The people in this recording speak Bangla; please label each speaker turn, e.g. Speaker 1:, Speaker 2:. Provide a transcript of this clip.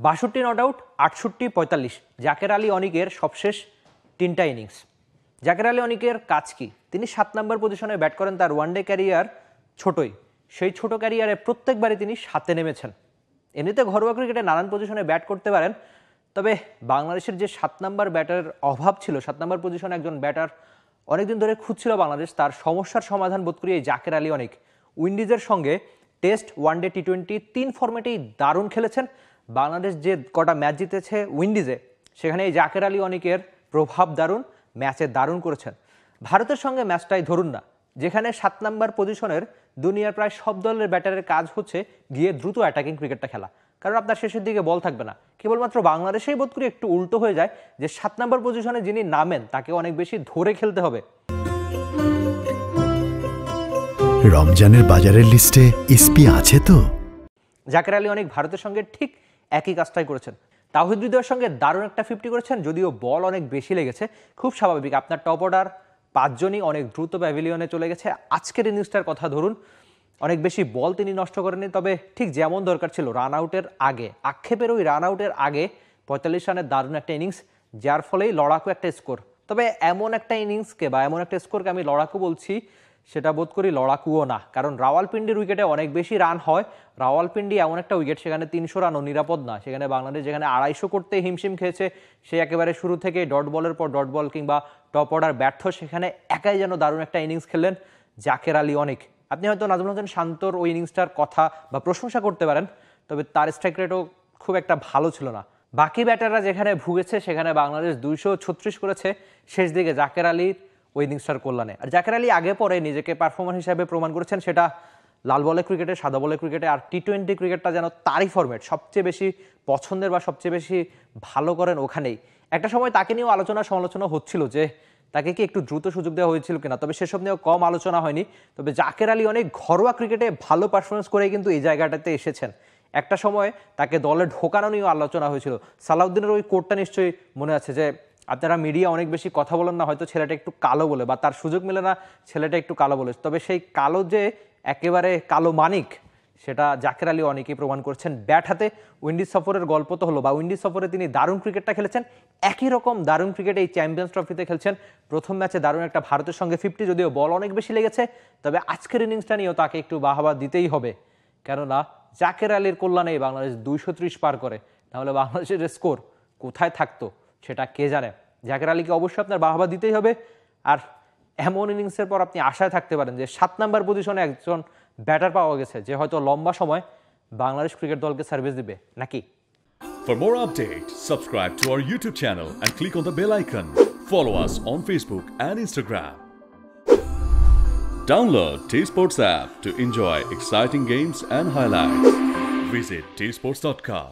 Speaker 1: 62 নট আউট, 68, 45 জাকের আলী অনিকের সবশেষ 3টা ইনিংস। জাকের আলী অনিকের কাজ কি? তিনি 7 নম্বর পজিশনে ব্যাট করেন। তার ওয়ানডে ক্যারিয়ার ছোটই, সেই ছোট ক্যারিয়ারে প্রত্যেকবারই তিনি 7-এ নেমেছেন। এমনিতে ঘরোয়া ক্রিকেটে নানান পজিশনে ব্যাট করতে পারেন, তবে বাংলাদেশের যে 7 নম্বর ব্যাটারের অভাব ছিল, 7 নম্বর পজিশনে একজন ব্যাটার অনেকদিন ধরে খুঁজছিল বাংলাদেশ, তার সমস্যার সমাধান বোধ করি এই জাকের আলী অনিক। উইন্ডিজের সঙ্গে টেস্ট, ওয়ানডে, টি-20 3 ফরম্যাটেই দারুণ খেলেছেন। বাংলাদেশ যে কটা ম্যাচ জিতেছে উইন্ডিজে, সেখানে এই জাকের আলী অনিকের প্রভাব দারুণ, ম্যাচে দারুণ করেছেন। ভারতের সঙ্গে ম্যাচটাই ধরুন না, যেখানে 7 নম্বর পজিশনের দুনিয়ার প্রায় সব দলের ব্যাটারের কাজ হচ্ছে গিয়ে দ্রুত অ্যাটাকিং ক্রিকেটটা খেলা, কারণ আপনার শেষের দিকে বল থাকবে না। কেবলমাত্র বাংলাদেশেই বোধ করি একটু উল্টো হয়ে যায় যে 7 নম্বর পজিশনে যিনি নামেন তাকে অনেক বেশি ধরে খেলতে হবে।
Speaker 2: রমজানের বাজারের লিস্টে এসপি আছে তো?
Speaker 1: জাকের আলী অনিক ভারতের সঙ্গে ঠিক একই কাজটাই করেছেন। তাওহিদ হৃদয়ের সঙ্গে দারুণ একটা 50 করেছেন, যদিও বল অনেক বেশি লেগেছে। খুব স্বাভাবিক, আপনার টপ অর্ডার 5 জনই অনেক দ্রুত প্যাভিলিয়নে চলে গেছে। আজকের ইনিংসটার কথা ধরুন, অনেক বেশি বল তিনি নষ্ট করেননি, তবে ঠিক যেমন দরকার ছিল রান আউটের আগে, আক্ষেপের ওই রান আউটের আগে 45 রানের দারুণ একটা ইনিংস, যার ফলেই লড়াকু একটা স্কোর। তবে এমন একটা ইনিংসকে বা এমন একটা স্কোরকে আমি লড়াকু বলছি, সেটা বোধ করি লড়াকুও না, কারণ রাওয়ালপিন্ডির উইকেটে অনেক বেশি রান হয়। রাওয়ালপিন্ডি এমন একটা উইকেট, সেখানে 300 রানও নিরাপদ না। সেখানে বাংলাদেশ যেখানে 250 করতে হিমশিম খেয়েছে, সে একেবারে শুরু থেকে ডট বলের পর ডট বল কিংবা টপ অর্ডার ব্যর্থ, সেখানে একাই যেন দারুণ একটা ইনিংস খেললেন জাকের আলী অনিক। আপনি হয়তো নাজমুল হোসেন শান্তর ওই ইনিংসটার কথা বা প্রশংসা করতে পারেন, তবে তার স্ট্রাইক রেটও খুব একটা ভালো ছিল না। বাকি ব্যাটাররা যেখানে ভুগেছে, সেখানে বাংলাদেশ 236 করেছে শেষ দিকে জাকের আলীর ওই ইনিংসটার কল্যাণে। আর জাকের আলী আগে পরে নিজেকে পারফরম্যান্স হিসাবে প্রমাণ করেছেন, সেটা লাল বলের ক্রিকেটে, সাদা বলের ক্রিকেটে। আর টি-20 ক্রিকেটটা যেন তারই ফরম্যাট, সবচেয়ে বেশি পছন্দের বা সবচেয়ে বেশি ভালো করেন ওখানেই। একটা সময় তাকে নিয়েও আলোচনা সমালোচনা হচ্ছিল যে তাকে কি একটু দ্রুত সুযোগ দেওয়া হয়েছিল কিনা, তবে সেসব নিয়েও কম আলোচনা হয়নি। তবে জাকের আলী অনেক ঘরোয়া ক্রিকেটে ভালো পারফরমেন্স করে কিন্তু এই জায়গাটাতে এসেছেন। একটা সময় তাকে দলে ঢোকানো নিয়েও আলোচনা হয়েছিল। সালাউদ্দিনের ওই কোটটা নিশ্চয়ই মনে আছে যে আপনারা মিডিয়া অনেক বেশি কথা বলেন না, হয়তো ছেলেটা একটু কালো বলে, বা তার সুযোগ মেলে না ছেলেটা একটু কালো বলে। তবে সেই কালো যে একেবারে কালো মানিক, সেটা জাকের আলী অনেকেই প্রমাণ করছেন। ব্যাট হাতে উইন্ডিজ সফরের গল্প তো হলো, বা উইন্ডিজ সফরে তিনি দারুণ ক্রিকেটটা খেলেছেন। একই রকম দারুণ ক্রিকেট এই চ্যাম্পিয়ন্স ট্রফিতে খেলছেন। প্রথম ম্যাচে দারুণ একটা ভারতের সঙ্গে 50, যদিও বল অনেক বেশি লেগেছে, তবে আজকের ইনিংসটা নিয়েও তাকে একটু বাহবা দিতেই হবে, কেননা জাকের আলীর কল্যাণেই বাংলাদেশ 230 পার করে। তাহলে বাংলাদেশের স্কোর কোথায় থাকতো সেটা কে জানে। জাকের আলীকে অবশ্যই আপনার বাহবা দিতেই হবে। আর এমন ইনিংসের পর আপনি আশায় থাকতে পারেন যে 7 নম্বর পজিশনে একজন ব্যাটার পাওয়া গেছে যে হয়তো লম্বা সময় বাংলাদেশ ক্রিকেট দলকে সার্ভিস দিবে নাকি।
Speaker 3: For more updates, subscribe to our YouTube channel and click on the bell icon. Follow us on Facebook and Instagram. Download T-Sports app to enjoy exciting games and highlights. Visit tsports.com.